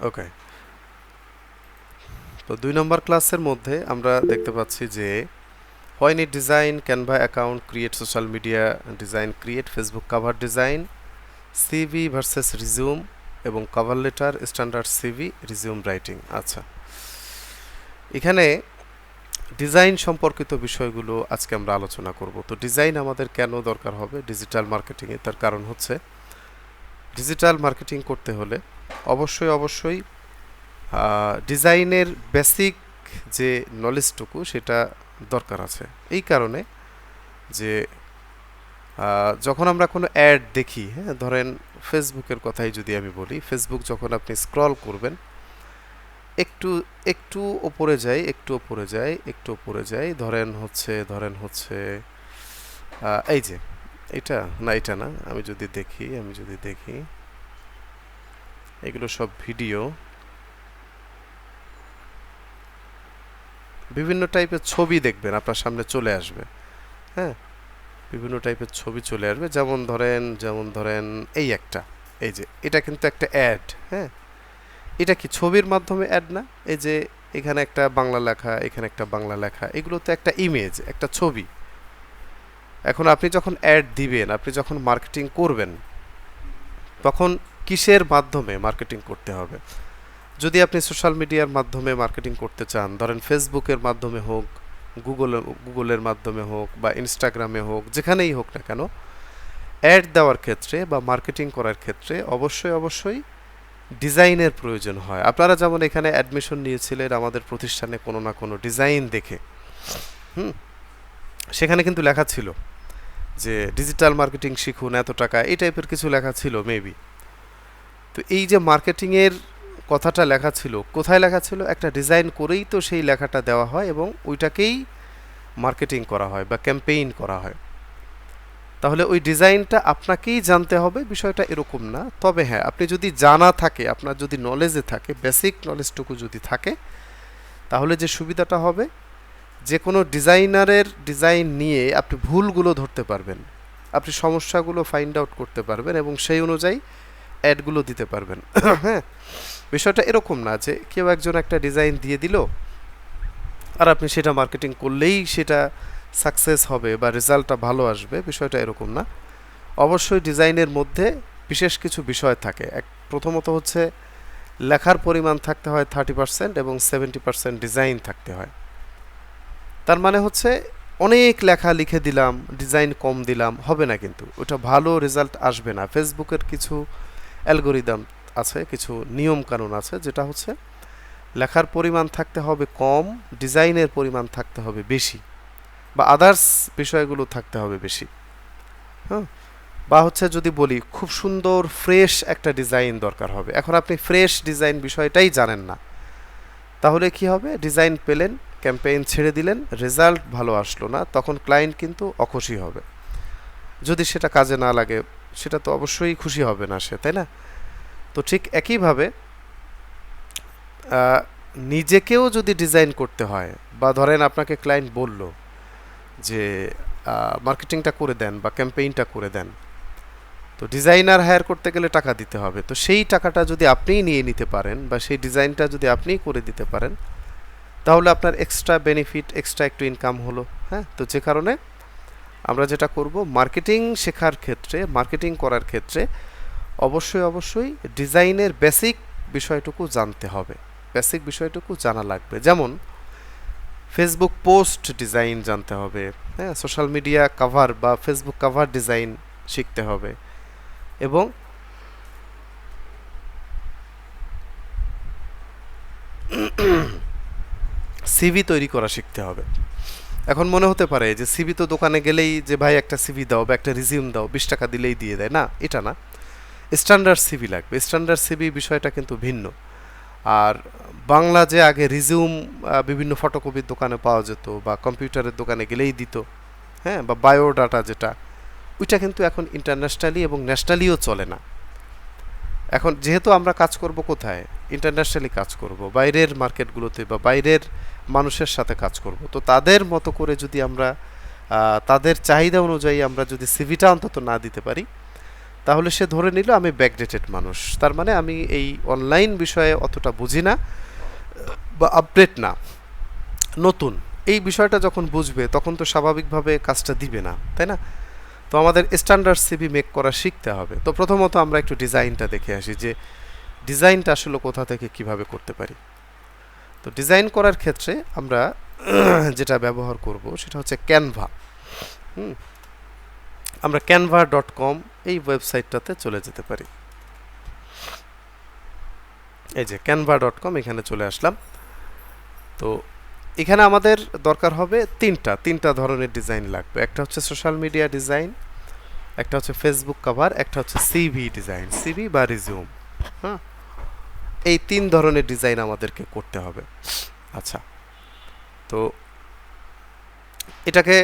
ওকে, তো 2 নম্বর ক্লাসের মধ্যে আমরা দেখতে পাচ্ছি যে why need design, Canva account, create social media design, create Facebook cover design, CV versus resume এবং cover letter, standard CV, resume writing. আচ্ছা, এখানে ডিজাইন সম্পর্কিত বিষয়গুলো আজকে আমরা আলোচনা করব। তো ডিজাইন আমাদের কেন দরকার হবে ডিজিটাল মার্কেটিংয়ে? তার কারণ হচ্ছে ডিজিটাল মার্কেটিং করতে হলে অবশ্যই ডিজাইনের বেসিক যে নলেজটুকু সেটা দরকার আছে। এই কারণে যে যখন আমরা কোনো অ্যাড দেখি, হ্যাঁ, ধরেন ফেসবুকের কথাই যদি আমি বলি, ফেসবুক যখন আপনি স্ক্রল করবেন, একটু একটু ওপরে যাই, ধরেন হচ্ছে এই যে এটা না, আমি যদি দেখি এগুলো সব ভিডিও, বিভিন্ন টাইপের ছবি দেখবেন আপনার সামনে চলে আসবে। হ্যাঁ, বিভিন্ন টাইপের ছবি চলে আসবে, যেমন ধরেন এই যে এটা কিন্তু একটা অ্যাড। হ্যাঁ, এটা কি ছবির মাধ্যমে অ্যাড না? এই যে এখানে একটা বাংলা লেখা, এখানে একটা বাংলা লেখা, এগুলো তো একটা ইমেজ, একটা ছবি। এখন আপনি যখন অ্যাড দিবেন, আপনি যখন মার্কেটিং করবেন, তখন কিসের মাধ্যমে মার্কেটিং করতে হবে? যদি আপনি সোশ্যাল মিডিয়ার মাধ্যমে মার্কেটিং করতে চান, ধরেন ফেসবুকের মাধ্যমে হোক, গুগলের মাধ্যমে হোক, বা ইনস্টাগ্রামে হোক, যেখানেই হোক না কেন, অ্যাড দেওয়ার ক্ষেত্রে বা মার্কেটিং করার ক্ষেত্রে অবশ্যই ডিজাইনের প্রয়োজন হয়। আপনারা যেমন এখানে অ্যাডমিশন নিয়েছিলেন আমাদের প্রতিষ্ঠানে কোনো না কোনো ডিজাইন দেখে, হুম, সেখানে কিন্তু লেখা ছিল যে ডিজিটাল মার্কেটিং শিখুন এত টাকা, এই টাইপের কিছু লেখা ছিল মেবি। তো এই যে মার্কেটিংয়ের কথাটা লেখা ছিল, কোথায় লেখা ছিল? একটা ডিজাইন করেই তো সেই লেখাটা দেওয়া হয় এবং ওইটাকেই মার্কেটিং করা হয় বা ক্যাম্পেইন করা হয়। তাহলে ওই ডিজাইনটা আপনাকেই জানতে হবে, বিষয়টা এরকম না। তবে হ্যাঁ, আপনি যদি জানা থাকে, আপনার যদি নলেজে থাকে, বেসিক নলেজটুকু যদি থাকে, তাহলে যে সুবিধাটা হবে, যে কোনো ডিজাইনারের ডিজাইন নিয়ে আপনি ভুলগুলো ধরতে পারবেন, আপনি সমস্যাগুলো ফাইন্ড আউট করতে পারবেন এবং সেই অনুযায়ী অ্যাডগুলো দিতে পারবেন। হ্যাঁ, বিষয়টা এরকম না যে কেউ একজন একটা ডিজাইন দিয়ে দিল আর আপনি সেটা মার্কেটিং করলেই সেটা সাকসেস হবে বা রেজাল্টটা ভালো আসবে, বিষয়টা এরকম না। অবশ্যই ডিজাইনের মধ্যে বিশেষ কিছু বিষয় থাকে। প্রথমত হচ্ছে লেখার পরিমাণ থাকতে হয় 30% এবং 70% ডিজাইন থাকতে হয়। তার মানে হচ্ছে অনেক লেখা লিখে দিলাম, ডিজাইন কম দিলাম, হবে না, কিন্তু ওটা ভালো রেজাল্ট আসবে না। ফেসবুকের কিছু অ্যালগোরিদম আছে, কিছু নিয়ম কানুন আছে, যেটা হচ্ছে লেখার পরিমাণ থাকতে হবে কম, ডিজাইনের পরিমাণ থাকতে হবে বেশি, বা আদার্স বিষয়গুলো থাকতে হবে বেশি। হ্যাঁ, বা হচ্ছে যদি বলি খুব সুন্দর ফ্রেশ একটা ডিজাইন দরকার হবে। এখন আপনি ফ্রেশ ডিজাইন বিষয়টাই জানেন না, তাহলে কি হবে? ডিজাইন পেলেন, ক্যাম্পেইন ছেড়ে দিলেন, রেজাল্ট ভালো আসলো না, তখন ক্লায়েন্ট কিন্তু অখুশি হবে। যদি সেটা কাজে না লাগে, সেটা তো অবশ্যই খুশি হবে না সে, তাই না? তো ঠিক একইভাবে নিজেকেও যদি ডিজাইন করতে হয়, বা ধরেন আপনাকে ক্লায়েন্ট বলল যে মার্কেটিংটা করে দেন বা ক্যাম্পেইনটা করে দেন, তো ডিজাইনার হায়ার করতে গেলে টাকা দিতে হবে। তো সেই টাকাটা যদি আপনিই নিয়ে নিতে পারেন বা সেই ডিজাইনটা যদি আপনিই করে দিতে পারেন, তাহলে আপনার এক্সট্রা বেনিফিট, এক্সট্রা একটু ইনকাম হলো। হ্যাঁ, তো যে কারণে আমরা যেটা করব, মার্কেটিং শেখার ক্ষেত্রে, মার্কেটিং করার ক্ষেত্রে অবশ্যই ডিজাইনের বেসিক বিষয়টুকু জানতে হবে, বেসিক বিষয়টুকু জানা লাগবে। যেমন ফেসবুক পোস্ট ডিজাইন জানতে হবে, হ্যাঁ, সোশ্যাল মিডিয়া কভার বা ফেসবুক কভার ডিজাইন শিখতে হবে, এবং সিভি তৈরি করা শিখতে হবে। এখন মনে হতে পারে যে সিভি তো দোকানে গেলেই যে ভাই একটা সিভি দাও বা একটা রিজিউম দাও, 20 টাকা দিলেই দিয়ে দেয়, না, এটা না। স্ট্যান্ডার্ড সিভি লাগবে। স্ট্যান্ডার্ড সিভি বিষয়টা কিন্তু ভিন্ন। আর বাংলা যে আগে রিজিউম বিভিন্ন ফটোকপির দোকানে পাওয়া যেত বা কম্পিউটারের দোকানে গেলেই দিত, হ্যাঁ, বা বায়োডাটা যেটা, ওইটা কিন্তু এখন ইন্টারন্যাশনালি এবং ন্যাশনালিও চলে না। এখন যেহেতু আমরা কাজ করব কোথায়, ইন্টারন্যাশনালি কাজ করব, বাইরের মার্কেটগুলোতে বা বাইরের মানুষের সাথে কাজ করব, তো তাদের মতো করে যদি আমরা তাদের চাহিদা অনুযায়ী আমরা যদি সিভিটা অন্তত না দিতে পারি, তাহলে সে ধরে নিল আমি ব্যাকডেটেড মানুষ, তার মানে আমি এই অনলাইন বিষয়ে অতটা বুঝি না বা আপডেট না, নতুন। এই বিষয়টা যখন বুঝবে তখন তো স্বাভাবিকভাবে কাজটা দিবে না, তাই না? তো আমাদের স্ট্যান্ডার্ড সিভি মেক করা শিখতে হবে। তো প্রথমত আমরা একটু ডিজাইনটা দেখে আসি যে ডিজাইনটা আসলে কোথা থেকে কিভাবে করতে পারি। তো ডিজাইন করার ক্ষেত্রে আমরা যেটা ব্যবহার করব সেটা হচ্ছে ক্যানভা। হুম, আমরা canva.com এই ওয়েবসাইটটাতে চলে যেতে পারি। এই যে canva.com, এখানে চলে আসলাম। তো এখানে আমাদের দরকার হবে তিনটা ধরনের ডিজাইন লাগবে। একটা হচ্ছে সোশ্যাল মিডিয়া ডিজাইন, একটা হচ্ছে ফেসবুক কভার, একটা হচ্ছে সিভি ডিজাইন, সিভি বা রিজিউম। হ্যাঁ, এই 3 ধরনের ডিজাইন আমাদেরকে করতে হবে। আচ্ছা, তো এটাকে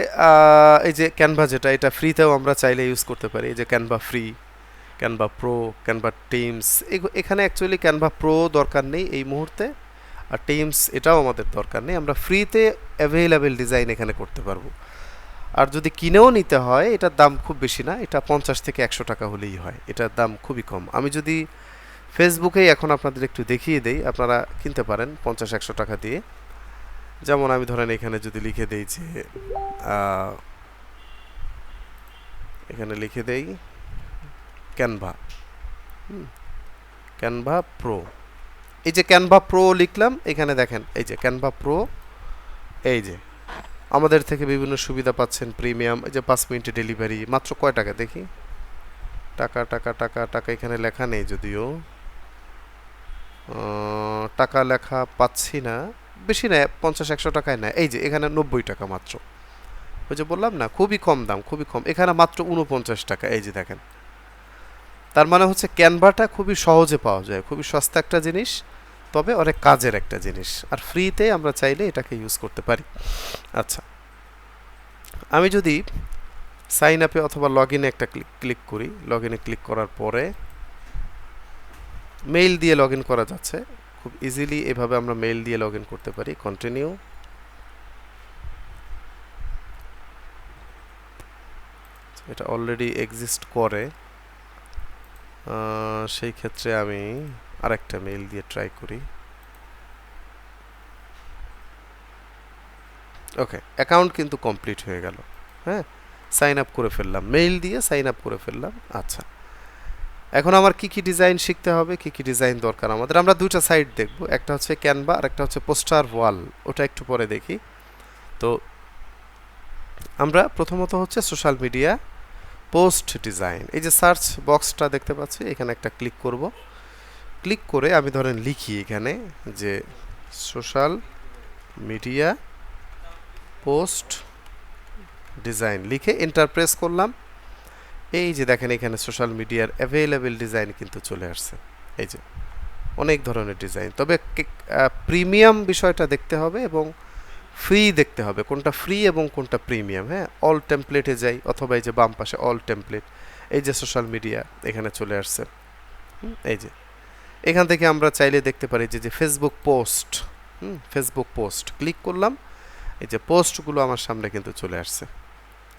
এই যে ক্যানভা যেটা, এটা ফ্রিতেও আমরা চাইলে ইউজ করতে পারি। এই যে Canva free, Canva pro, Canva teams. এখানে অ্যাকচুয়ালি ক্যানভা প্রো দরকার নেই এই মুহূর্তে, আর টিমস এটাও আমাদের দরকার নেই। আমরা ফ্রিতে অ্যাভেলেবেল ডিজাইন এখানে করতে পারবো। আর যদি কিনেও নিতে হয়, এটার দাম খুব বেশি না, এটা 50 থেকে 100 টাকা হলেই হয়, এটার দাম খুবই কম। আমি যদি ফেসবুকেই এখন আপনাদের একটু দেখিয়ে দেই, আপনারা কিনতে পারেন 50-100 টাকা দিয়ে। যেমন আমি ধরেন এখানে যদি লিখে দেই যে এখানে লিখে দেই ক্যানভা, ক্যানভা প্রো। এই যে ক্যানভা প্রো লিখলাম, এখানে দেখেন এই যে ক্যানভা প্রো, এই যে আমাদের থেকে বিভিন্ন সুবিধা পাচ্ছেন, প্রিমিয়াম, এই যে 5 মিনিটে ডেলিভারি, মাত্র কয় টাকা দেখি, টাকা টাকা টাকা টাকা এখানে লেখা নেই, যদিও টাকা লেখা পাচ্ছি না, বেশি নেয় 50-100 টাকায় নেয়। এই যে এখানে 90 টাকা মাত্র, ওই যে বললাম না খুবই কম দাম, খুবই কম, এখানে মাত্র 49 টাকা। এই যে দেখেন, তার মানে হচ্ছে ক্যানভাটা খুবই সহজে পাওয়া যায়, খুবই সস্তা একটা জিনিস, তবে অনেক কাজের একটা জিনিস, আর ফ্রিতে আমরা চাইলে এটাকে ইউজ করতে পারি। আচ্ছা, আমি যদি সাইন আপে অথবা লগ ইনে একটা ক্লিক করি, লগ ইনে ক্লিক করার পরে মেইল দিয়ে লগ ইন করা যাচ্ছে খুব ইজিলি, এভাবে আমরা মেইল দিয়ে লগ ইন করতে পারি। কন্টিনিউ। এটা অলরেডি এক্সিস্ট করে, সেই ক্ষেত্রে আমি আরেকটা মেইল দিয়ে ট্রাই করি। ওকে, অ্যাকাউন্ট কিন্তু কমপ্লিট হয়ে গেল। হ্যাঁ, সাইন আপ করে ফেললাম, মেইল দিয়ে সাইন আপ করে ফেললাম। আচ্ছা, এখন আমার কি কি ডিজাইন শিখতে হবে, কি কি ডিজাইন দরকার আমাদের, আমরা দুইটা সাইট দেখব, একটা হচ্ছে ক্যানভা আর একটা হচ্ছে পোস্টার ওয়াল, ওটা একটু পরে দেখি। তো আমরা প্রথমত হচ্ছে সোশ্যাল মিডিয়া পোস্ট ডিজাইন, এই যে সার্চ বক্সটা দেখতে পাচ্ছি, এখানে একটা ক্লিক করব। ক্লিক করে আমি ধরেন লিখি এখানে যে সোশ্যাল মিডিয়া পোস্ট ডিজাইন, লিখে এন্টার প্রেস করলাম। এই যে দেখেন এখানে সোশ্যাল মিডিয়ার অ্যাভেলেবেল ডিজাইন কিন্তু চলে আসছে, এই যে অনেক ধরনের ডিজাইন। তবে প্রিমিয়াম বিষয়টা দেখতে হবে এবং ফ্রি দেখতে হবে, কোনটা ফ্রি এবং কোনটা প্রিমিয়াম। হ্যাঁ, অল টেমপ্লেটে যাই, অথবা এই যে বাম পাশে অল টেমপ্লেট, এই যে সোশ্যাল মিডিয়া এখানে চলে আসছে। এই যে এখান থেকে আমরা চাইলে দেখতে পারি যে Facebook post, Facebook post click করলাম, এই যে পোস্টগুলো আমার সামনে কিন্তু চলে আসছে।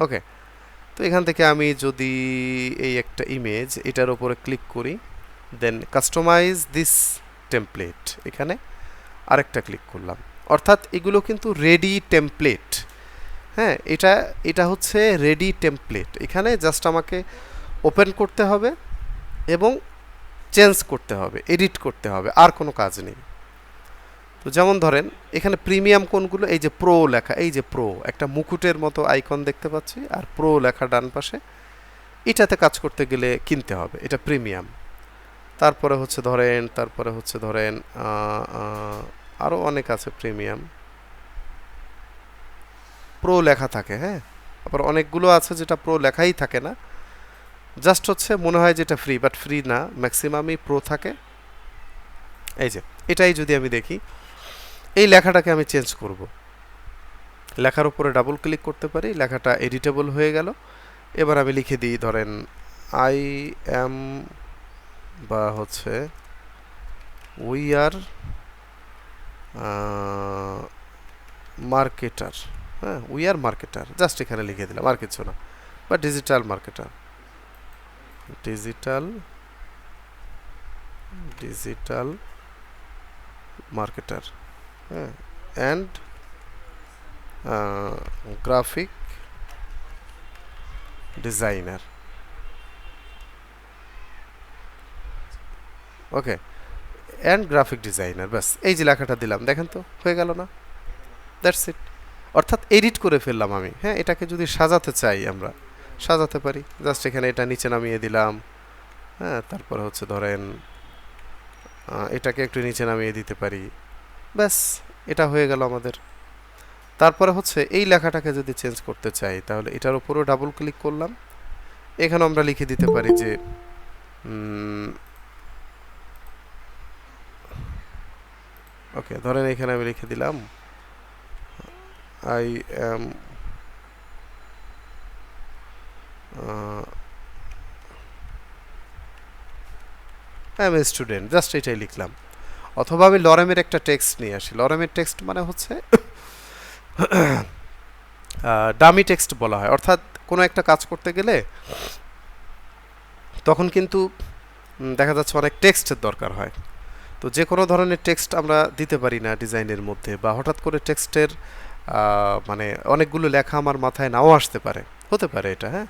ওকে, তো এখান থেকে আমি যদি এই একটা ইমেজ এটার উপরে ক্লিক করি, দেন কাস্টমাইজ দিস টেমপ্লেট, এখানে আরেকটা ক্লিক করলাম, অর্থাৎ এগুলো কিন্তু রেডি টেমপ্লেট। হ্যাঁ, এটা হচ্ছে রেডি টেমপ্লেট, এখানে জাস্ট আমাকে ওপেন করতে হবে এবং চেঞ্জ করতে হবে, এডিট করতে হবে, আর কোনো কাজ নেই। তো যেমন ধরেন এখানে প্রিমিয়াম কোনগুলো, এই যে প্রো লেখা, এই যে প্রো একটা মুকুটের মতো আইকন দেখতে পাচ্ছি, আর প্রো লেখা ডান পাশে, এটাতে কাজ করতে গেলে কিনতে হবে, এটা প্রিমিয়াম। তারপরে হচ্ছে ধরেন আরও অনেক আছে প্রিমিয়াম, প্রো লেখা থাকে। হ্যাঁ, আবার অনেকগুলো আছে যেটা প্রো লেখাই থাকে না, জাস্ট হচ্ছে মনে হয় যেটা ফ্রি, বাট ফ্রি না, ম্যাক্সিমামই প্রো থাকে। এই যে এটাই যদি আমি দেখি, এই লেখাটাকে আমি চেঞ্জ করব, লেখার উপরে ডাবল ক্লিক করতে পারি, লেখাটা এডিটেবল হয়ে গেল। এবার আমি লিখে দিই ধরেন আই এম, বা হচ্ছে উই আর মার্কেটার। হ্যাঁ, উই আর মার্কেটার, জাস্ট এখানে লিখে দিলাম, আর কিছু না, বা ডিজিটাল মার্কেটার। ডিজিটাল মার্কেটার, হ্যাঁ, and graphic designer. Okay, and graphic designer, ব্যাস এই যে লেখাটা দিলাম, দেখেন তো হয়ে গেল না? That's it. অর্থাৎ এডিট করে ফেললাম আমি। হ্যাঁ, এটাকে যদি সাজাতে চাই আমরা সাজাতে পারি, জাস্ট এখানে এটা নিচে নামিয়ে দিলাম। হ্যাঁ, তারপরে হচ্ছে ধরেন এটাকে একটু নিচে নামিয়ে দিতে পারি, ব্যাস এটা হয়ে গেল আমাদের। তারপরে হচ্ছে এই লেখাটাকে যদি চেঞ্জ করতে চাই তাহলে এটার উপরও ডাবল ক্লিক করলাম, এখানে আমরা লিখে দিতে পারি যে ওকে, ধরেন এখানে আমি লিখে দিলাম আই এম স্টুডেন্ট, জাস্ট এটাই লিখলাম। অথবা আমি লরেমের একটা টেক্সট নিয়ে আসি। লরেমের টেক্সট মানে হচ্ছে ডামি টেক্সট বলা হয়, অর্থাৎ কোনো একটা কাজ করতে গেলে তখন কিন্তু দেখা যাচ্ছে অনেক টেক্সটের দরকার হয়। তো যে কোনো ধরনের টেক্সট আমরা দিতে পারি না ডিজাইনের মধ্যে, বা হঠাৎ করে টেক্সটের মানে অনেকগুলো লেখা আমার মাথায় নাও আসতে পারে, হতে পারে এটা। হ্যাঁ,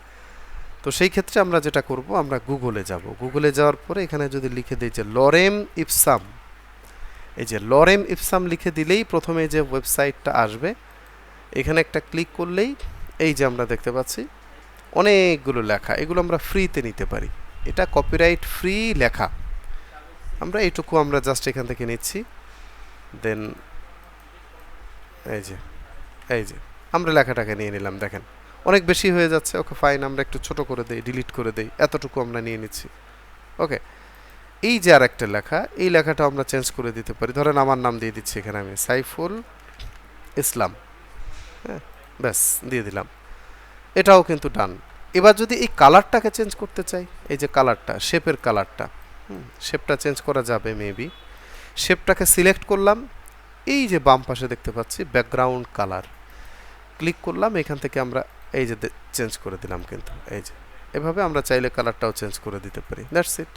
তো সেই ক্ষেত্রে আমরা যেটা করব, আমরা গুগলে যাব। গুগলে যাওয়ার পরে এখানে যদি লিখে দিই যে লরেম ইপসাম, এই যে লরেম ইপসাম লিখে দিলেই প্রথমে যে ওয়েবসাইটটা আসবে, এখানে একটা ক্লিক করলেই এই যে আমরা দেখতে পাচ্ছি অনেকগুলো লেখা, এগুলো আমরা ফ্রিতে নিতে পারি। এটা কপিরাইট ফ্রি লেখা, আমরা এইটুকু আমরা জাস্ট এখান থেকে নিচ্ছি। দেন এই যে আমরা লেখাটাকে নিয়ে নিলাম, দেখেন অনেক বেশি হয়ে যাচ্ছে। ওকে ফাইন, আমরা একটু ছোট করে দেই, ডিলিট করে দেই, এতটুকু আমরা নিয়ে নিচ্ছি। ওকে, এই যে আর একটা লেখা, এই লেখাটা আমরা চেঞ্জ করে দিতে পারি। ধরেন আমার নাম দিয়ে দিচ্ছি এখানে আমি সাইফুল ইসলাম, হ্যাঁ, ব্যাস দিয়ে দিলাম, এটাও কিন্তু ডান। এবার যদি এই কালারটাকে চেঞ্জ করতে চাই, এই যে কালারটা, শেপের কালারটা, শেপটা চেঞ্জ করা যাবে মেবি। শেপটাকে সিলেক্ট করলাম, এই যে বাম পাশে দেখতে পাচ্ছি ব্যাকগ্রাউন্ড কালার, ক্লিক করলাম, এখান থেকে আমরা এই যে চেঞ্জ করে দিলাম। কিন্তু এই যে এভাবে আমরা চাইলে কালারটাও চেঞ্জ করে দিতে পারি, দ্যাটস ইট।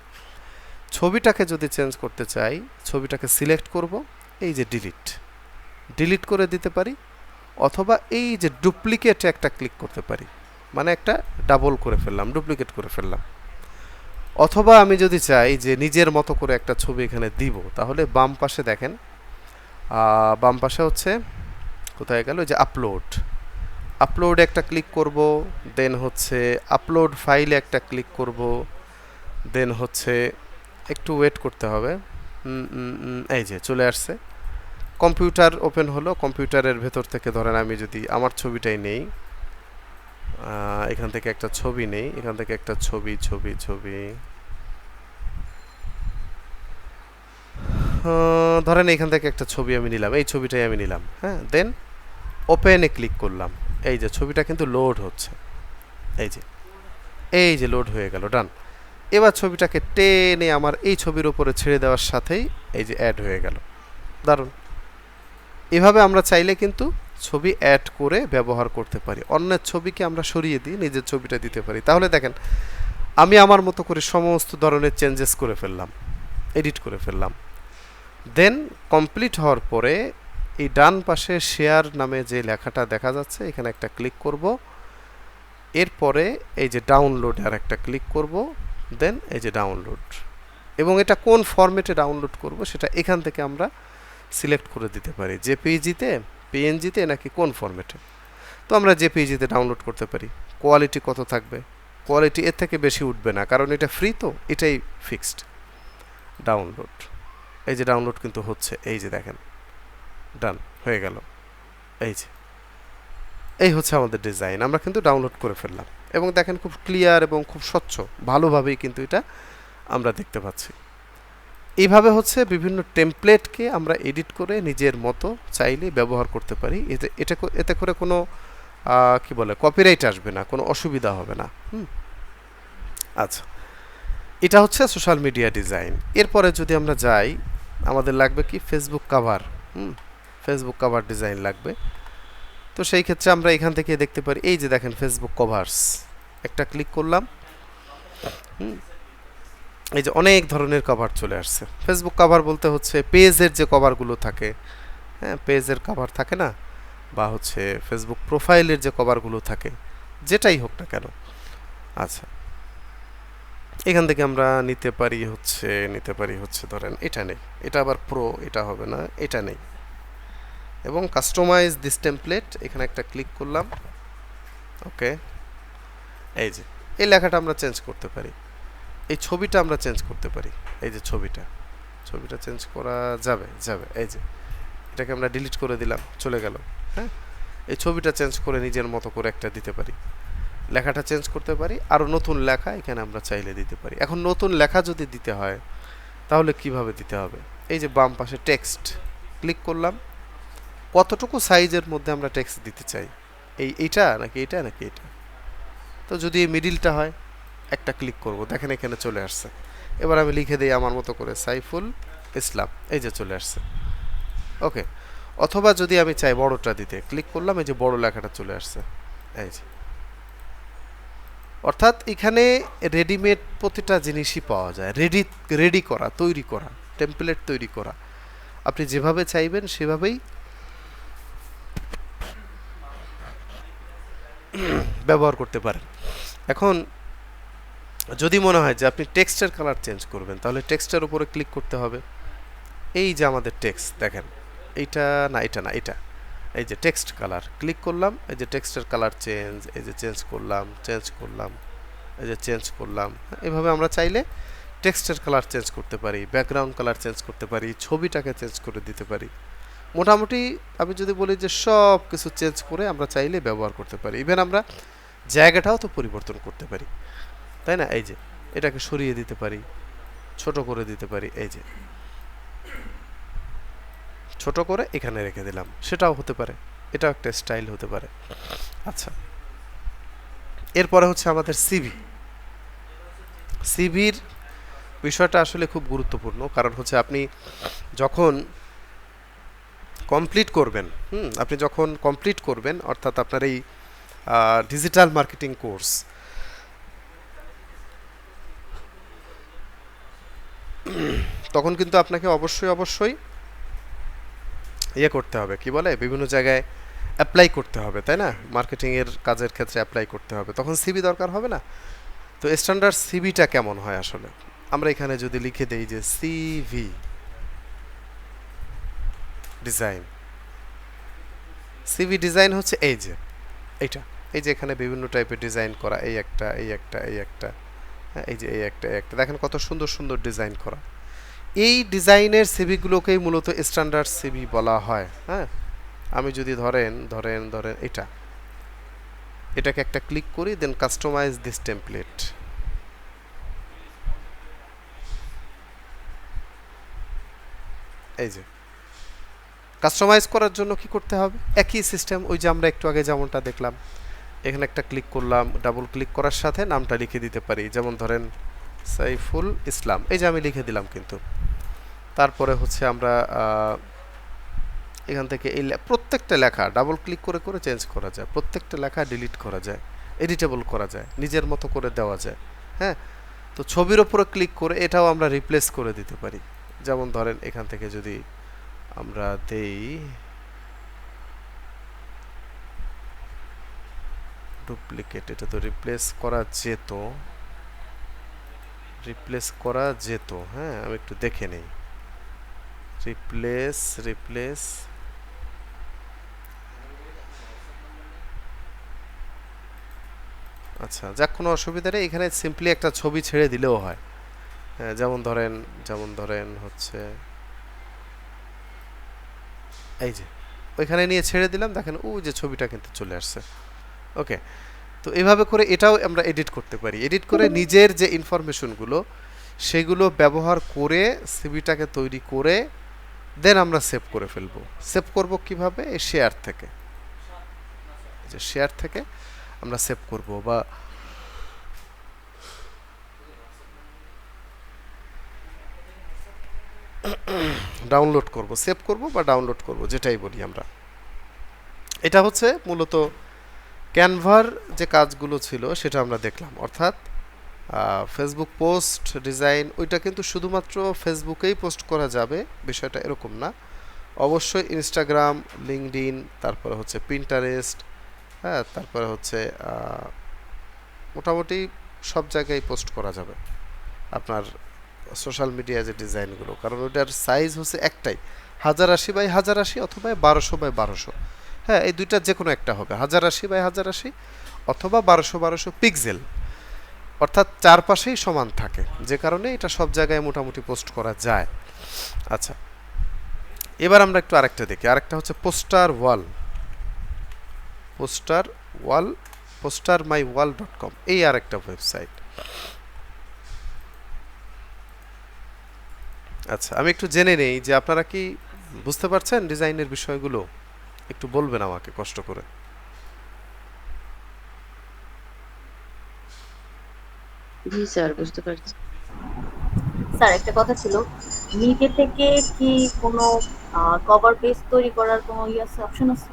ছবিটাকে যদি চেঞ্জ করতে চাই, ছবিটাকে সিলেক্ট করব, এই যে ডিলিট করে দিতে পারি, অথবা এই যে ডুপ্লিকেটে একটা ক্লিক করতে পারি, মানে একটা ডাবল করে ফেললাম, ডুপ্লিকেট করে ফেললাম। অথবা আমি যদি চাই যে নিজের মতো করে একটা ছবি এখানে দিব, তাহলে বাম পাশে দেখেন, বাম পাশে হচ্ছে কোথায় গেল, যে আপলোড একটা ক্লিক করব, দেন হচ্ছে আপলোড ফাইলে একটা ক্লিক করব, দেন হচ্ছে একটু ওয়েট করতে হবে। এই যে চলে আসছে, কম্পিউটার ওপেন হলো। কম্পিউটারের ভেতর থেকে ধরেন আমি যদি আমার ছবিটাই নেই, এখান থেকে একটা ছবি নেই, এখান থেকে একটা ছবি ধরেন এখান থেকে একটা ছবি আমি নিলাম, এই ছবিটাই আমি নিলাম। হ্যাঁ, দেন ওপেনে ক্লিক করলাম, এই যে ছবিটা কিন্তু লোড হচ্ছে, এই যে লোড হয়ে গেল, ডান। এবার ছবিটাকে টেনে আমার এই ছবির উপরে ছেড়ে দেওয়ার সাথেই এই যে অ্যাড হয়ে গেল, দারুণ। এভাবে আমরা চাইলে কিন্তু ছবি অ্যাড করে ব্যবহার করতে পারি। অন্যের ছবিকে আমরা সরিয়ে দিই, নিজের ছবিটা দিতে পারি। তাহলে দেখেন আমি আমার মতো করে সমস্ত ধরনের চেঞ্জেস করে ফেললাম, এডিট করে ফেললাম। দেন কমপ্লিট হওয়ার পরে এই ডান পাশে শেয়ার নামে যে লেখাটা দেখা যাচ্ছে, এখানে একটা ক্লিক করব, এরপরে এই যে ডাউনলোড আর একটা ক্লিক করব, দেন এই যে ডাউনলোড, এবং এটা কোন ফরম্যাটে ডাউনলোড করব সেটা এখান থেকে আমরা সিলেক্ট করে দিতে পারি, জেপিইজিতে, পিএনজিতে, নাকি কোন ফরম্যাটে। তো আমরা জেপিইজিতে ডাউনলোড করতে পারি। কোয়ালিটি কত থাকবে? কোয়ালিটি এর থেকে বেশি উঠবে না, কারণ এটা ফ্রি, তো এটাই ফিক্সড। ডাউনলোড, এই যে ডাউনলোড কিন্তু হচ্ছে, এই যে দেখেন ডান হয়ে গেল। এই হচ্ছে আমাদের ডিজাইন, আমরা কিন্তু ডাউনলোড করে ফেললাম, এবং দেখেন খুব ক্লিয়ার এবং খুব স্বচ্ছ, ভালোভাবেই কিন্তু এটা আমরা দেখতে পাচ্ছি। এইভাবে হচ্ছে বিভিন্ন টেমপ্লেটকে আমরা এডিট করে নিজের মতো চাইলে ব্যবহার করতে পারি। এতে করে কোনো কি বলে কপিরাইট আসবে না, কোনো অসুবিধা হবে না। আচ্ছা, এটা হচ্ছে সোশ্যাল মিডিয়া ডিজাইন। এরপরে যদি আমরা যাই, আমাদের লাগবে কি Facebook cover. Facebook cover design লাগবে। তো সেই ক্ষেত্রে আমরা এখান থেকে দেখতে পারি, এই যে দেখেন ফেসবুক কভার্স, একটা ক্লিক করলাম, হুম, এই যে অনেক ধরনের কভার চলে আসছে। ফেসবুক কভার বলতে হচ্ছে পেজের যে কভারগুলো থাকে, হ্যাঁ পেজের কভার থাকে না, বা হচ্ছে ফেসবুক প্রোফাইলের যে কভারগুলো থাকে, যেটাই হোক না কেন। আচ্ছা, এখান থেকে আমরা নিতে পারি হচ্ছে ধরেন এটা নেই, এটা আবার প্রো, এটা হবে না, এটা নেই। এবং কাস্টমাইজ দিস টেমপ্লেট, এখানে একটা ক্লিক করলাম। ওকে, এই যে এই লেখাটা আমরা চেঞ্জ করতে পারি, এই ছবিটা আমরা চেঞ্জ করতে পারি। এই যে ছবিটা চেঞ্জ করা যাবে এই যে এটাকে আমরা ডিলিট করে দিলাম, চলে গেল। হ্যাঁ, এই ছবিটা চেঞ্জ করে নিজের মতো করে একটা দিতে পারি, লেখাটা চেঞ্জ করতে পারি, আরও নতুন লেখা এখানে আমরা চাইলে দিতে পারি। এখন নতুন লেখা যদি দিতে হয় তাহলে কিভাবে দিতে হবে? এই যে বাম পাশে টেক্সট, ক্লিক করলাম। কতটুকু সাইজের মধ্যে আমরা টেক্সট দিতে চাই, এইটা নাকি এটা নাকি এটা? তো যদি এই মিডিলটা হয়, একটা ক্লিক করব, দেখেন এখানে চলে আসছে। এবার আমি লিখে দিই আমার মতো করে সাইফুল ইসলাম, এই যে চলে আসছে। ওকে, অথবা যদি আমি চাই বড়টা দিতে, ক্লিক করলাম, এই যে বড় লেখাটা চলে আসছে। এই যে, অর্থাৎ এখানে রেডিমেড প্রতিটা জিনিসই পাওয়া যায়, রেডি করা, তৈরি করা, টেমপ্লেট তৈরি করা। আপনি যেভাবে চাইবেন সেভাবেই ব্যবহার করতে পারেন। এখন যদি মনে হয় যে আপনি টেক্সটের কালার চেঞ্জ করবেন, তাহলে টেক্সটের উপরে ক্লিক করতে হবে। এই যে আমাদের টেক্সট দেখেন, এইটা না, এটা না, এটা, এই যে টেক্সট কালার, ক্লিক করলাম, এই যে টেক্সটের কালার চেঞ্জ, এই যে চেঞ্জ করলাম, এই যে চেঞ্জ করলাম। এভাবে আমরা চাইলে টেক্সটের কালার চেঞ্জ করতে পারি, ব্যাকগ্রাউন্ড কালার চেঞ্জ করতে পারি, ছবিটাকে চেঞ্জ করে দিতে পারি। মোটামুটি আমি যদি বলি যে সব কিছু চেঞ্জ করে আমরা চাইলে ব্যবহার করতে পারি। ইভেন আমরা জায়গাটাও তো পরিবর্তন করতে পারি, তাই না? এই যে এটাকে সরিয়ে দিতে পারি, ছোট করে দিতে পারি, এই যে ছোট করে এখানে রেখে দিলাম, সেটাও হতে পারে, এটাও একটা স্টাইল হতে পারে। আচ্ছা, এরপরে হচ্ছে আমাদের সিভির বিষয়টা আসলে খুব গুরুত্বপূর্ণ, কারণ হচ্ছে আপনি যখন কমপ্লিট করবেন, অর্থাৎ আপনার এই ডিজিটাল মার্কেটিং কোর্স, তখন কিন্তু আপনাকে অবশ্যই ইয়ে করতে হবে, কি বলে, বিভিন্ন জায়গায় অ্যাপ্লাই করতে হবে, তাই না? মার্কেটিংয়ের কাজের ক্ষেত্রে অ্যাপ্লাই করতে হবে, তখন সিভি দরকার হবে না? তো স্ট্যান্ডার্ড সিভিটা কেমন হয় আসলে? আমরা এখানে যদি লিখে দেই যে সিভি ডিজাইন, সিভি ডিজাইন হচ্ছে এই যে এইটা, এই যে এখানে বিভিন্ন টাইপের ডিজাইন করা, এই একটা, হ্যাঁ, এই যে এই একটা দেখেন কত সুন্দর সুন্দর ডিজাইন করা। এই ডিজাইনের সিভিগুলোকেই মূলত স্ট্যান্ডার্ড সিভি বলা হয়। হ্যাঁ, আমি যদি ধরেন এটাকে একটা ক্লিক করি, দেন কাস্টমাইজ দিস টেমপ্লেট, এই যে কাস্টমাইজ করার জন্য কি করতে হবে? একই সিস্টেম, ওই যে আমরা একটু আগে যেমনটা দেখলাম, এখানে একটা ক্লিক করলাম, ডাবল ক্লিক করার সাথে নামটা লিখে দিতে পারি, যেমন ধরেন সাইফুল ইসলাম, এই যে আমি লিখে দিলাম। কিন্তু তারপরে হচ্ছে আমরা এখান থেকে এই প্রত্যেকটা লেখা ডাবল ক্লিক করে করে চেঞ্জ করা যায়, প্রত্যেকটা লেখা ডিলিট করা যায়, এডিটেবল করা যায়, নিজের মতো করে দেওয়া যায়। হ্যাঁ, তো ছবির ওপরে ক্লিক করে এটাও আমরা রিপ্লেস করে দিতে পারি। যেমন ধরেন এখান থেকে যদি আমরা দেই ডুপ্লিকেট, এটা তো রিপ্লেস করা যেত। হ্যাঁ, আমি একটু দেখে নেই, রিপ্লেস আচ্ছা যাক, কোনো অসুবিধা নেই, এখানে সিম্পলি একটা ছবি ছেড়ে দিলেও হয়। হ্যাঁ, যেমন ধরেন হচ্ছে এই যে ওইখানে নিয়ে ছেড়ে দিলাম, দেখেন ও যে ছবিটা কিন্তু চলে আসছে। ওকে, তো এভাবে করে এটাও আমরা এডিট করতে পারি, এডিট করে নিজের যে ইনফরমেশনগুলো সেগুলো ব্যবহার করে সিভিটাকে তৈরি করে দেন আমরা সেভ করে ফেলবো। সেভ করব কিভাবে? এই শেয়ার থেকে আমরা সেভ করব, বা ডাউনলোড করব, সেভ করব বা ডাউনলোড করব, যেটাই বলি আমরা। এটা হচ্ছে মূলত ক্যানভার যে কাজগুলো ছিল সেটা আমরা দেখলাম, অর্থাৎ ফেসবুক পোস্ট ডিজাইন ওইটা কিন্তু শুধুমাত্র ফেসবুকেই পোস্ট করা যাবে, বিষয়টা এরকম না। অবশ্যই ইনস্টাগ্রাম, লিঙ্কডইন, তারপরে হচ্ছে পিন্টারেস্ট, হ্যাঁ, তারপরে হচ্ছে মোটামুটি সব জায়গায় পোস্ট করা যাবে আপনার সোশ্যাল মিডিয়া যে ডিজাইনগুলো, কারণ ওইটার সাইজ হচ্ছে একটাই, 1080 বাই 1080 অথবা 1200 বাই 1200। হ্যাঁ, এই দুইটার যে কোনো একটা হবে, 1080 বাই 1080 অথবা 1200 পিক্সেল, অর্থাৎ চারপাশেই সমান থাকে, যে কারণে এটা সব জায়গায় মোটামুটি পোস্ট করা যায়। আচ্ছা, এবার আমরা একটু আরেকটা দেখি। আরেকটা হচ্ছে পোস্টার ওয়াল, পোস্টার ওয়াল, postermywall.com, এই আরেকটা ওয়েবসাইট। আচ্ছা, আমি একটু জেনে নেই যে আপনারা কি বুঝতে পারছেন ডিজাইনের বিষয়গুলো, একটু বলবেন আমাকে কষ্ট করে। জি স্যার, বুঝতে পারছি। স্যার একটা কথা ছিল, নিজে থেকে কি কোনো কভার পেজ তৈরি করার কোনো অপশন আছে?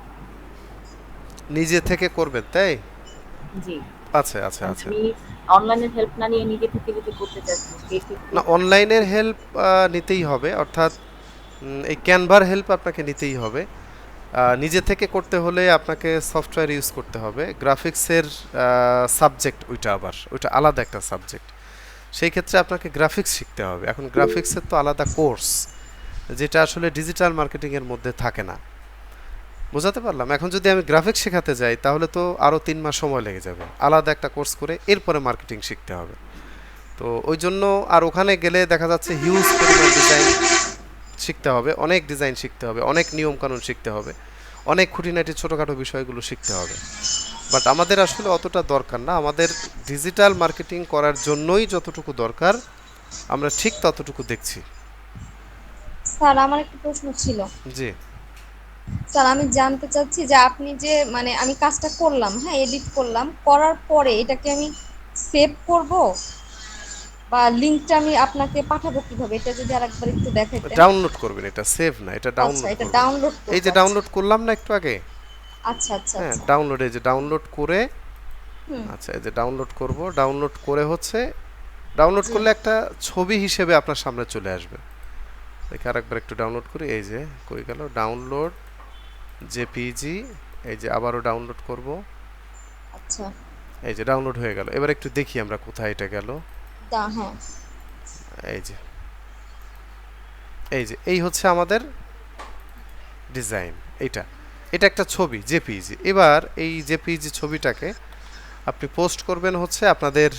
নিজে থেকে করবেন তাই? জি, আচ্ছা আচ্ছা মানে আচ্ছা। আমি অনলাইনের হেল্প না নিয়ে নিজে থেকে যদি করতে চাচ্ছি না, অনলাইনের হেল্প নিতেই হবে, অর্থাৎ এই ক্যানভার হেল্প আপনাকে নিতেই হবে। নিজে থেকে করতে হলে আপনাকে সফটওয়্যার ইউজ করতে হবে, গ্রাফিক্সের সাবজেক্ট ওইটা, আবার ওইটা আলাদা একটা সাবজেক্ট। সেই ক্ষেত্রে আপনাকে গ্রাফিক্স শিখতে হবে। এখন গ্রাফিক্সের তো আলাদা কোর্স, যেটা আসলে ডিজিটাল মার্কেটিংয়ের মধ্যে থাকে না। বোঝাতে পারলাম? এখন যদি আমি গ্রাফিক্স শেখাতে যাই তাহলে তো আরও 3 মাস সময় লেগে যাবে, আলাদা একটা কোর্স করে এরপরে মার্কেটিং শিখতে হবে। তো ওই জন্য আর ওখানে গেলে দেখা যাচ্ছে হিউজ পরিমাণ ডিজাইন শিখতে হবে, অনেক ডিজাইন শিখতে হবে, অনেক নিয়মকানুন শিখতে হবে, অনেক খুঁটিনাটি ছোটোখাটো বিষয়গুলো শিখতে হবে। বাট আমাদের আসলে অতটা দরকার না, আমাদের ডিজিটাল মার্কেটিং করার জন্যই যতটুকু দরকার আমরা ঠিক ততটুকু দেখছি। স্যার আমার একটা প্রশ্ন ছিল। জি। স্যার আমি জানতে চাচ্ছি যে আপনি যে মানে আমি কাজটা করলাম, হ্যাঁ এডিট করলাম, করার পরে এটাকে আমি সেভ করব বা লিংকটা আমি আপনাকে পাঠাবো কিভাবে, এটা যদি আরেকবার একটু দেখাইতেন। ডাউনলোড করবেন, এটা সেভ না, এটা আচ্ছা, ডাউনলোড এটা করবেন। ডাউনলোড এই করব। যে আচ্ছা ডাউনলোড করলাম না একটু আগে, আচ্ছা আচ্ছা হ্যাঁ, আচ্ছা। ডাউনলোড, এই যে ডাউনলোড করে, হুম। আচ্ছা এই যে ডাউনলোড করব, ডাউনলোড করে হচ্ছে ডাউনলোড জি। করলে একটা ছবি হিসেবে আপনার সামনে চলে আসবে। দেখি আরেকবার একটু ডাউনলোড করি, এই যে কই গেল ডাউনলোড জেপিজি, এই যে আবারও ডাউনলোড করব, আচ্ছা। এই যে ডাউনলোড হয়ে গেল। এবার একটু দেখি আমরা কোথায় এটা গেল। হ্যাঁ। এই যে, এই যে এই হচ্ছে আমাদের ডিজাইন, এইটা, এটা একটা ছবি জেপিজি। এবার এই জেপিজি ছবিটাকে আপনি পোস্ট করবেন হচ্ছে আপনাদের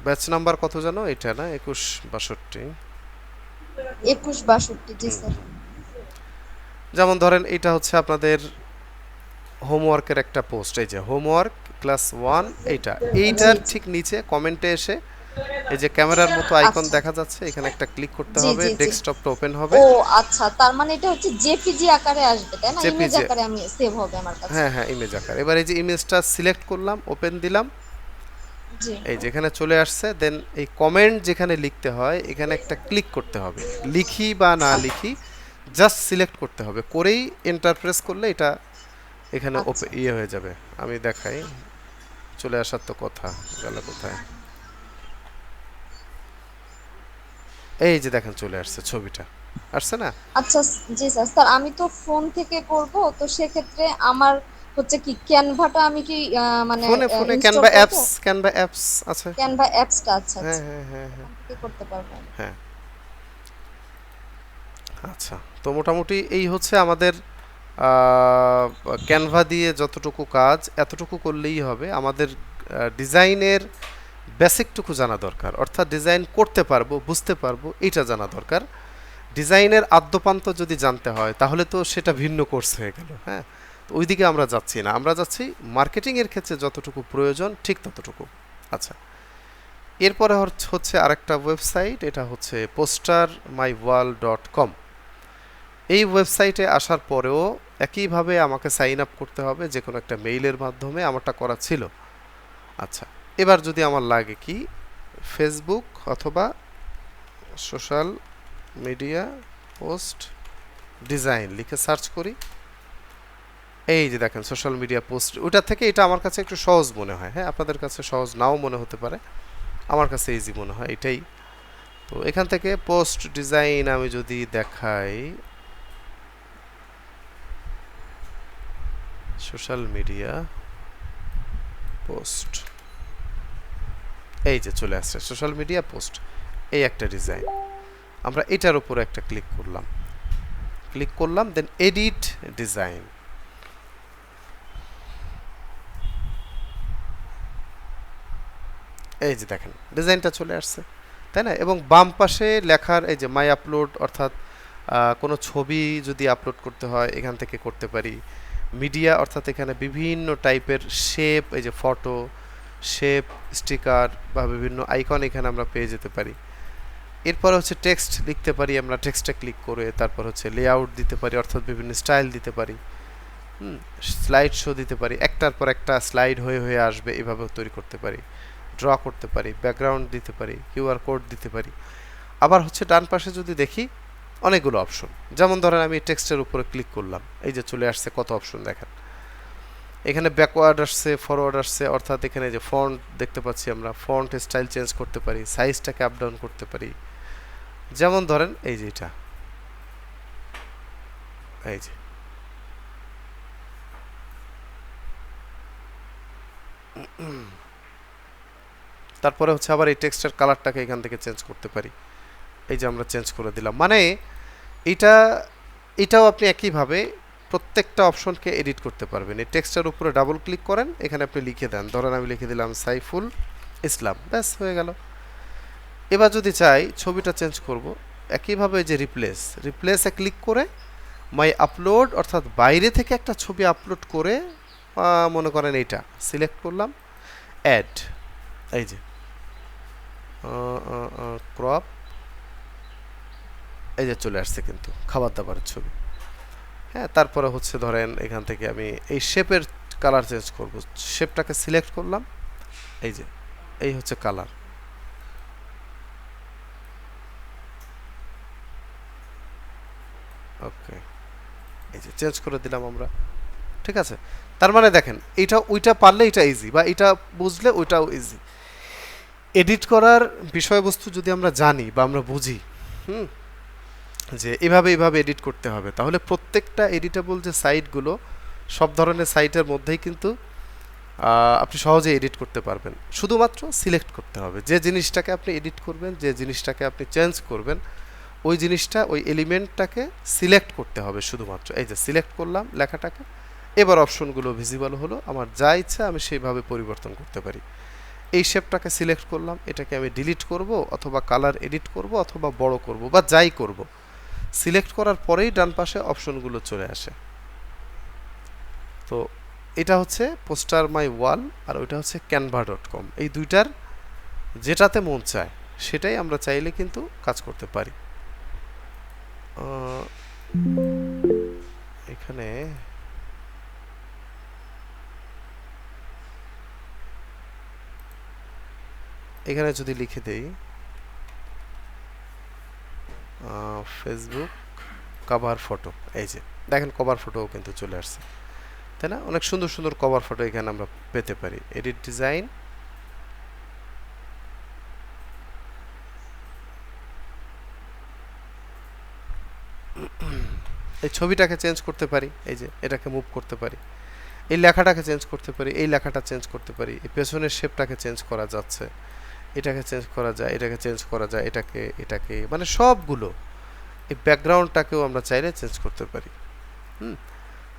ব্যাচ নাম্বার কত জানো, এটা না 2162? 2162, জি স্যার। যেমন ধরেন এটা হচ্ছে আপনাদের হোমওয়ার্কের একটা পোস্ট, এই যে হোমওয়ার্ক ক্লাস 1, এইটার জি ঠিক নিচে কমেন্টে এসে এই যে ক্যামেরার মতো আইকন আচ্ছা। দেখা যাচ্ছে, এখানে একটা ক্লিক করতে জি হবে, জি জি। ডেস্কটপটা ওপেন হবে। ও আচ্ছা, তার মানে এটা হচ্ছে জেপিজি আকারে আসবে তাই না? ইমেজ জেপিজি, আকারে আমি সেভ হবে আমার কাছে। হ্যাঁ হ্যাঁ, ইমেজ আকার। এবার এই যে ইমেজটা সিলেক্ট করলাম, ওপেন দিলাম, জি। এই যেখানে চলে আসছে। দেন এই কমেন্ট যেখানে লিখতে হয় এখানে একটা ক্লিক করতে হবে, লিখি বা না লিখি জাস্ট সিলেক্ট করতে হবে, করেই এন্টার প্রেস করলে এটা এখানে আচ্ছা। ইয়ে হয়ে যাবে। আমি দেখাই, চলে আসার তো কথা, গেল কোথায়? এই যে দেখেন চলে আসছে, ছবিটা আসছে না? আচ্ছা জি স্যার। স্যার আমি তো ফোন থেকে করব, তো সেক্ষেত্রে আমার হচ্ছে কি ক্যানভাটা আমি কি মানে ফোনে ফোনে ইনস্টল ক্যানভা করব? অ্যাপস, ক্যানভা অ্যাপস আছে। ক্যানভা অ্যাপসটা, আচ্ছা হ্যাঁ আচ্ছা, হ্যাঁ হ্যাঁ হ্যাঁ ওখান থেকে করতে পারবো আমি। হ্যাঁ। আচ্ছা, তো মোটামুটি এই হচ্ছে আমাদের ক্যানভা দিয়ে যতটুকু কাজ এতটুকু করলেই হবে। আমাদের ডিজাইনের বেসিকটুকু জানা দরকার, অর্থাৎ ডিজাইন করতে পারবো, বুঝতে পারবো, এটা জানা দরকার। ডিজাইনের আদ্যপান্ত যদি জানতে হয় তাহলে তো সেটা ভিন্ন কোর্স হয়ে গেল। হ্যাঁ, তো ওইদিকে আমরা যাচ্ছি না, আমরা যাচ্ছি মার্কেটিংয়ের ক্ষেত্রে যতটুকু প্রয়োজন ঠিক ততটুকু। আচ্ছা, এরপরে হচ্ছে আরেকটা ওয়েবসাইট, এটা হচ্ছে postermywall.com। এই ওয়েবসাইটে আসার পরেও একইভাবে আমাকে সাইন আপ করতে হবে যে কোনো একটা মেইলের মাধ্যমে, আমারটা করা ছিল। আচ্ছা, এবার যদি আমার লাগে কি ফেসবুক অথবা সোশ্যাল মিডিয়া পোস্ট ডিজাইন লিখে সার্চ করি, এই যে দেখেন সোশ্যাল মিডিয়া পোস্ট, ওটা থেকে এটা আমার কাছে একটু সহজ মনে হয়। হ্যাঁ, আপনাদের কাছে সহজ নাও মনে হতে পারে, আমার কাছে ইজি মনে হয় এটাই। তো এখান থেকে পোস্ট ডিজাইন আমি যদি দেখাই, সোশ্যাল মিডিয়া পোস্ট, এই যে চলে আসছে সোশ্যাল মিডিয়া পোস্ট, এই একটা ডিজাইন। আমরা এটার উপরে একটা ক্লিক করলাম, দেন এডিট ডিজাইন। এই যে দেখেন ডিজাইনটা চলে আসছে, তাই না? এবং বাম পাশে লেখার এই যে মাই আপলোড, অর্থাৎ কোনো ছবি যদি আপলোড করতে হয় এখান থেকে করতে পারি। মিডিয়া অর্থাৎ এখানে বিভিন্ন টাইপের শেপ, এই যে ফটো শেপ, স্টিকার বা বিভিন্ন আইকন এখানে আমরা পেয়ে যেতে পারি। এরপর হচ্ছে টেক্সট লিখতে পারি আমরা, টেক্সটে ক্লিক করে। তারপর হচ্ছে লেআউট দিতে পারি, অর্থাৎ বিভিন্ন স্টাইল দিতে পারি। স্লাইড শো দিতে পারি, একটার পর একটা স্লাইড হয়ে হয়ে আসবে, এভাবে তৈরি করতে পারি। ড্র করতে পারি, ব্যাকগ্রাউন্ড দিতে পারি, কিউআর কোড দিতে পারি। আবার হচ্ছে ডান পাশে যদি দেখি অনেকগুলো অপশন, যেমন ধরেন আমি টেক্সটের উপরে ক্লিক করলাম, এই যে চলে আসছে কত অপশন দেখেন। এখানে ব্যাকওয়ার্ড আসছে, ফরওয়ার্ড আসছে, অর্থাৎ এখানে যে ফন্ট দেখতে পাচ্ছি আমরা, ফন্ট স্টাইল চেঞ্জ করতে পারি, সাইজটাকে আপ ডাউন করতে পারি। যেমন ধরেন এই যে এটা, এই যে তারপরে হচ্ছে আবার এই টেক্সটের কালারটাকে এখান থেকে চেঞ্জ করতে পারি। এই যে আমরা চেঞ্জ করে দিলাম, মানে এটাও আপনি একইভাবে প্রত্যেকটা অপশনকে এডিট করতে পারবেন। এই টেক্সটের উপরে ডাবল ক্লিক করেন, এখানে আপনি লিখে দেন, ধরেন আমি লিখে দিলাম সাইফুল ইসলাম, ব্যাস হয়ে গেল। এবার যদি চাই ছবিটা চেঞ্জ করব, একইভাবে যে রিপ্লেসে ক্লিক করে মাই আপলোড, অর্থাৎ বাইরে থেকে একটা ছবি আপলোড করে মনে করেন এইটা সিলেক্ট করলাম, অ্যাড, এই যে ক্রপ, এই যে চলে আসছে কিন্তু খাবার দাবারের ছবি। হ্যাঁ, তারপরে হচ্ছে ধরেন এখান থেকে আমি এই শেপের কালার চেঞ্জ করব, শেপটাকে সিলেক্ট করলাম, এই যে এই হচ্ছে কালার। ওকে, এই যে চেঞ্জ করে দিলাম আমরা, ঠিক আছে? তার মানে দেখেন এইটা ওইটা পারলে এটা ইজি, বা এটা বুঝলে ওইটাও ইজি। এডিট করার বিষয়বস্তু যদি আমরা জানি বা আমরা বুঝি, যে এভাবে এডিট করতে হবে, তাহলে প্রত্যেকটা এডিটেবল যে সাইটগুলো, সব ধরনের সাইটের মধ্যেই কিন্তু আপনি সহজে এডিট করতে পারবেন। শুধুমাত্র সিলেক্ট করতে হবে যে জিনিসটাকে আপনি এডিট করবেন, যে জিনিসটাকে আপনি চেঞ্জ করবেন, ওই জিনিসটা, ওই এলিমেন্টটাকে সিলেক্ট করতে হবে শুধুমাত্র। এই যে সিলেক্ট করলাম লেখাটাকে, এবার অপশনগুলো ভিজিবল হলো, আমার যা ইচ্ছা আমি সেইভাবে পরিবর্তন করতে পারি। এই শেপটাকে সিলেক্ট করলাম, এটাকে আমি ডিলিট করব, অথবা কালার এডিট করব, অথবা বড় করব, বা যাই করব। সিলেক্ট করার পরেই ডান পাশে অপশনগুলো চলে আসে। তো এটা হচ্ছে পোস্টার মাই ওয়াল, আর ওইটা হচ্ছে canva.com। এই দুইটার যেটাতে মন চায় সেটাই আমরা চাইলে কিন্তু কাজ করতে পারি। এখানে যদি লিখে দেই ফেসবুক কভার ফটো, এই যে দেখেন কভার ফটোও কিন্তু চলে আসছে, তাই না? অনেক সুন্দর সুন্দর কভার ফটো এখানে আমরা পেতে পারি। এডিট ডিজাইন, এই ছবিটাকে চেঞ্জ করতে পারি, এই যে এটাকে মুভ করতে পারি, এই লেখাটাকে চেঞ্জ করতে পারি, এই লেখাটা চেঞ্জ করতে পারি, এই পেছনের শেপটাকে চেঞ্জ করা যাচ্ছে, এটাকে চেঞ্জ করা যায়, এটাকে চেঞ্জ করা যায়, এটাকে মানে সবগুলো, এই ব্যাকগ্রাউন্ডটাকেও আমরা চাইলে চেঞ্জ করতে পারি।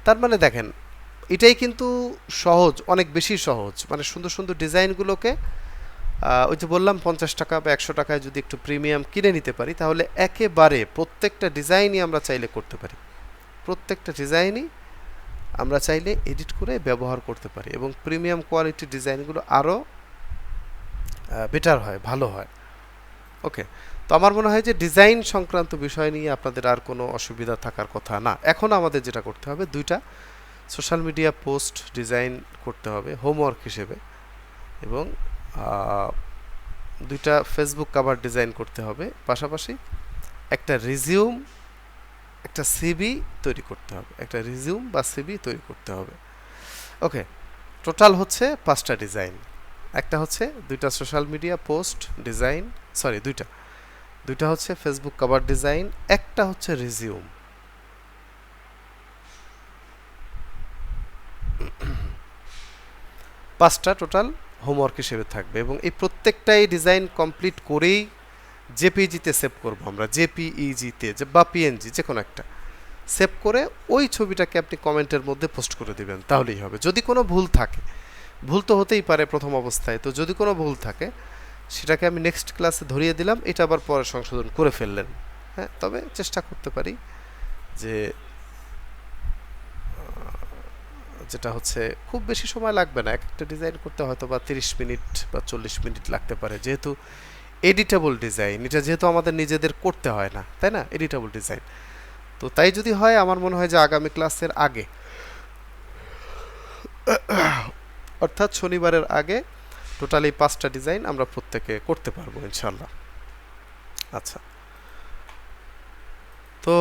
তার মানে দেখেন এটাই কিন্তু সহজ, অনেক বেশি সহজ। মানে সুন্দর সুন্দর ডিজাইনগুলোকে ওই যে বললাম 50 টাকা বা 100 টাকায় যদি একটু প্রিমিয়াম কিনে নিতে পারি, তাহলে একেবারে প্রত্যেকটা ডিজাইনই আমরা চাইলে করতে পারি, প্রত্যেকটা ডিজাইনই আমরা চাইলে এডিট করে ব্যবহার করতে পারি, এবং প্রিমিয়াম কোয়ালিটির ডিজাইনগুলো আরও বেটার হয়, ভালো হয়। ওকে, তো আমার মনে হয় যে ডিজাইন সংক্রান্ত বিষয় নিয়ে আপনাদের আর কোনো অসুবিধা থাকার কথা না। এখন আমাদের যেটা করতে হবে, দুইটা সোশ্যাল মিডিয়া পোস্ট ডিজাইন করতে হবে হোমওয়ার্ক হিসেবে, এবং দুইটা ফেসবুক কভার ডিজাইন করতে হবে, পাশাপাশি একটা রিজিউম একটা সিভি তৈরি করতে হবে, একটা রিজিউম বা সিভি তৈরি করতে হবে। ওকে, টোটাল হচ্ছে 5টা ডিজাইন। একটা হচ্ছে 2টা social media post design, sorry দুইটা হচ্ছে ফেসবুক কভার ডিজাইন, একটা হচ্ছে রিজিউম। পাঁচটা টোটাল হোমওয়ার্ক হিসেবে থাকবে এবং এই প্রত্যেকটাই ডিজাইন কমপ্লিট করেই জেপিইজিতে সেভ করব আমরা, জেপিইজিতে বা পিএনজি যে কোনো একটা সেভ করে ওই ছবিটাকে আপনি কমেন্টের মধ্যে পোস্ট করে দিবেন, তাহলেই হবে। যদি কোনো ভুল থাকে, ভুল তো হতেই পারে প্রথম অবস্থায়, তো যদি কোনো ভুল থাকে সেটাকে আমি নেক্সট ক্লাসে ধরিয়ে দিলাম, এটা আবার পরে সংশোধন করে ফেললেন। হ্যাঁ, তবে চেষ্টা করতে পারি যে যেটা হচ্ছে খুব বেশি সময় লাগবে না, একটা ডিজাইন করতে হয়তো বা 30 মিনিট বা 40 মিনিট লাগতে পারে, যেহেতু এডিটেবল ডিজাইন, এটা যেহেতু আমাদের নিজেদের করতে হয় না, তাই না, এডিটেবল ডিজাইন। তো তাই যদি হয়, আমার মনে হয় যে আগামী ক্লাসের আগে, অর্থাৎ শনিবারের আগে টোটাল এই 5টা ডিজাইন আমরা প্রত্যেকে করতে পারবো ইনশাল্লাহ। আচ্ছা, তো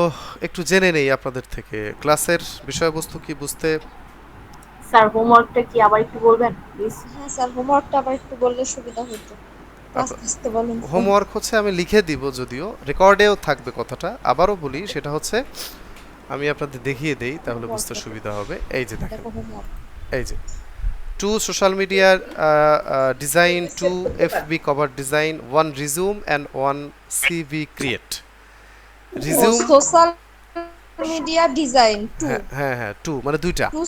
একটু জেনে নেই আপনাদের থেকে ক্লাসের বিষয়বস্তু কি বুঝতে। স্যার হোমওয়ার্কটা কি আবার একটু বলবেন প্লিজ? হ্যাঁ স্যার, হোমওয়ার্কটা আবার একটু বললে সুবিধা হতো। আস্তে আস্তে বলুন স্যার। হোমওয়ার্ক হচ্ছে আমি লিখে দিব, যদিও রেকর্ডেও থাকবে কথাটা, আবারও বলি, সেটা হচ্ছে আমি আপনাদের দেখিয়ে দেই, তাহলে বুঝতে সুবিধা হবে। এই যে দেখেন, দেখো হোমওয়ার্ক। এই যে 2 social media design, 2 FB cover design, 1 resume and 1 CV create. Resume, social media design 2, হ্যাঁ হ্যাঁ হ্যাঁ 2 মানে দুইটা, 2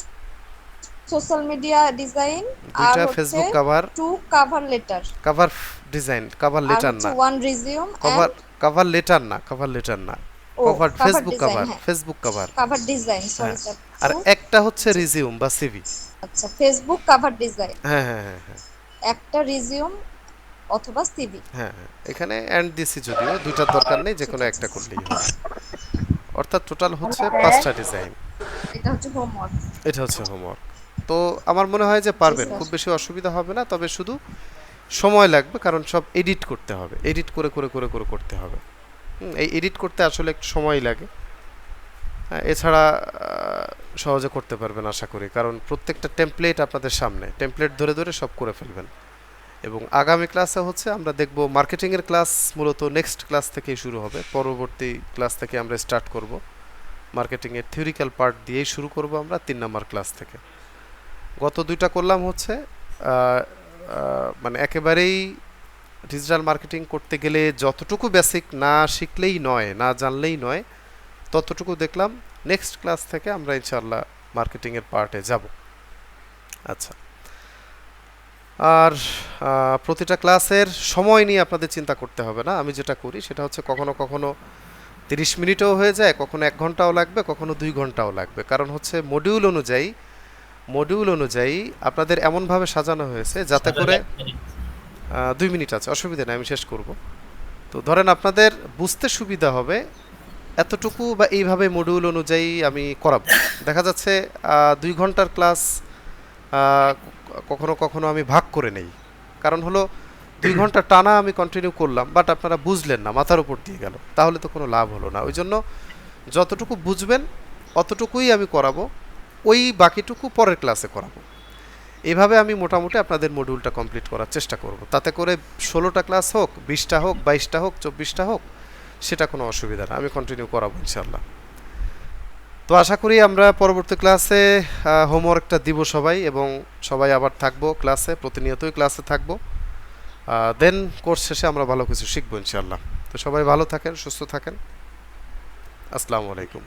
সোশ্যাল মিডিয়া ডিজাইন, আর দুইটা হচ্ছে Facebook cover, 2 cover letter, cover design, cover আর লেটার হচ্ছে না, 1 resume cover and cover letter না, কভার লেটার না, ও cover cover Facebook design, cover, হ্যাঁ Facebook cover, cover design, sorry হ্যাঁ। স্যার। আর একটা হচ্ছে রিজিউম বা সিভি। আচ্ছা, ফেসবুক কভার ডিজাইন, হ্যাঁ হ্যাঁ হ্যাঁ হ্যাঁ একটা রিজিউম অথবা সিভি। হ্যাঁ হ্যাঁ, এখানে এন্ড দিছি, যদিও দুইটার দরকার নেই, যে কোনো একটা করলেই হবে। অর্থাৎ টোটাল হচ্ছে 5টা ডিজাইন। এটা হচ্ছে হোমওয়ার্ক। এটা হচ্ছে হোমওয়ার্ক। তো আমার মনে হয় যে পারবেন, স্যার। খুব বেশি অসুবিধা হবে না, তবে শুধু সময় লাগবে, কারণ সব এডিট করতে হবে, এডিট করে করে করে করে করতে হবে। এই এডিট করতে আসলে একটু সময় লাগে। হ্যাঁ, এছাড়া সহজে করতে পারবেন আশা করি, কারণ প্রত্যেকটা টেমপ্লেট আপনাদের সামনে, টেমপ্লেট ধরে ধরে সব করে ফেলবেন। এবং আগামী ক্লাসে হচ্ছে আমরা দেখব মার্কেটিংয়ের ক্লাস, মূলত নেক্সট ক্লাস থেকেই শুরু হবে, পরবর্তী ক্লাস থেকে আমরা স্টার্ট করব। মার্কেটিংয়ের থিওরিক্যাল পার্ট দিয়েই শুরু করব আমরা 3 নম্বর ক্লাস থেকে। গত 2টা করলাম হচ্ছে মানে একেবারেই ডিজিটাল মার্কেটিং করতে গেলে যতটুকু বেসিক না শিখলেই নয়, না জানলেই নয়, ততটুকু দেখলাম। নেক্সট ক্লাস থেকে আমরা ইনশাআল্লাহ মার্কেটিংয়ের পার্টে যাব। আচ্ছা, আর প্রতিটা ক্লাসের সময় নিয়ে আপনাদের চিন্তা করতে হবে না। আমি যেটা করি সেটা হচ্ছে কখনো কখনো 30 মিনিটও হয়ে যায়, কখনো 1 ঘন্টাও লাগবে, কখনো 2 ঘন্টাও লাগবে, কারণ হচ্ছে মডিউল অনুযায়ী আপনাদের এমনভাবে সাজানো হয়েছে যাতে করে 2 মিনিট আছে, অসুবিধা নেই, আমি শেষ করব। তো ধরেন আপনাদের বুঝতে সুবিধা হবে এতটুকু, বা এইভাবে মডিউল অনুযায়ী আমি করাবো। দেখা যাচ্ছে 2 ঘন্টার ক্লাস কখনো কখনো আমি ভাগ করে নেই, কারণ হলো 2 ঘন্টা টানা আমি কন্টিনিউ করলাম, বাট আপনারা বুঝলেন না, মাথার উপর দিয়ে গেল, তাহলে তো কোনো লাভ হলো না। ওই জন্য যতটুকু বুঝবেন অতটুকুই আমি করাবো, ওই বাকিটুকু পরের ক্লাসে করাবো। এভাবে আমি মোটামুটি আপনাদের মডিউলটা কমপ্লিট করার চেষ্টা করব, তাতে করে 16টা ক্লাস হোক, 20টা হোক, 22টা হোক, 24টা হোক, সেটা কোনো অসুবিধা না, আমি কন্টিনিউ করাবো ইনশাল্লাহ। তো আশা করি আমরা পরবর্তী ক্লাসে হোমওয়ার্কটা দিব সবাই, এবং সবাই আবার থাকবো ক্লাসে, প্রতিনিয়তই ক্লাসে থাকবো। দেন কোর্স শেষে আমরা ভালো কিছু শিখবো ইনশাল্লাহ। তো সবাই ভালো থাকেন, সুস্থ থাকেন। আসসালামু আলাইকুম।